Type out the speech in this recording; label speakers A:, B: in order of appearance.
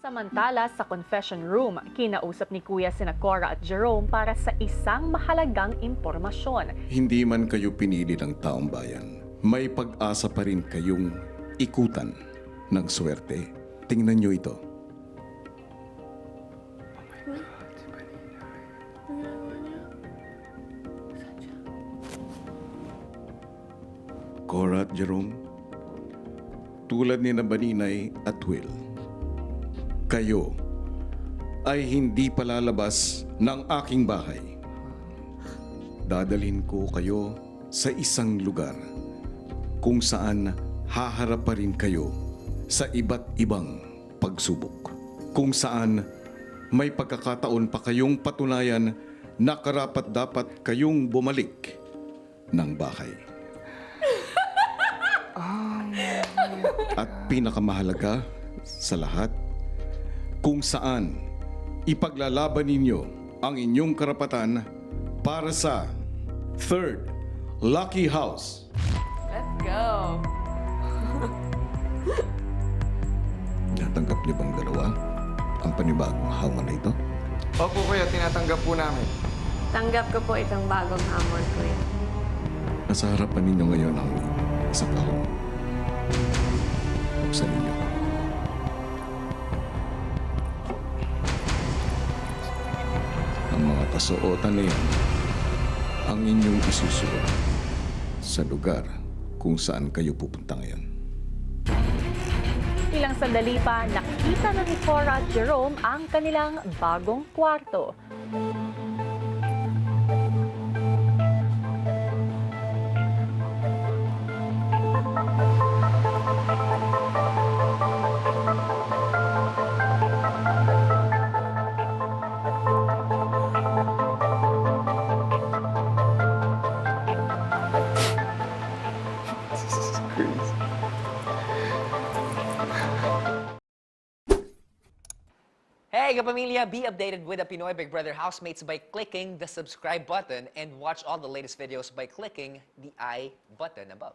A: Samantala, sa confession room, kinausap ni Kuya sina Cora at Jerome para sa isang mahalagang impormasyon.
B: Hindi man kayo pinili ng taong bayan, may pag-asa pa rin kayong ikutan ng swerte. Tingnan nyo ito. Cora at Jerome, tulad ni Baninay at Will, kayo ay hindi palalabas ng aking bahay. Dadalhin ko kayo sa isang lugar kung saan haharap pa rin kayo sa iba't ibang pagsubok. Kung saan may pagkakataon pa kayong patunayan na karapat-dapat kayong bumalik ng bahay. At pinakamahalaga sa lahat, kung saan ipaglalaban ninyo ang inyong karapatan para sa Third Lucky House.
A: Let's go!
B: Natanggap niyo bang dalawa ang panibagong hamon na ito?
C: Opo kuya, tinatanggap po namin.
D: Tanggap ko po itong bagong hamon, kuya.
B: Nasa harapan ninyo ngayon ang isang kahon. Buksan ninyo. Ang mga kasuotan na yan ang inyong isusunod sa lugar kung saan kayo pupunta ngayon.
A: Ilang sandali pa, nakita na ni Cora at Jerome ang kanilang bagong kwarto.
E: Hey, kapamilya! Be updated with the Pinoy Big Brother housemates by clicking the subscribe button and watch all the latest videos by clicking the I button above.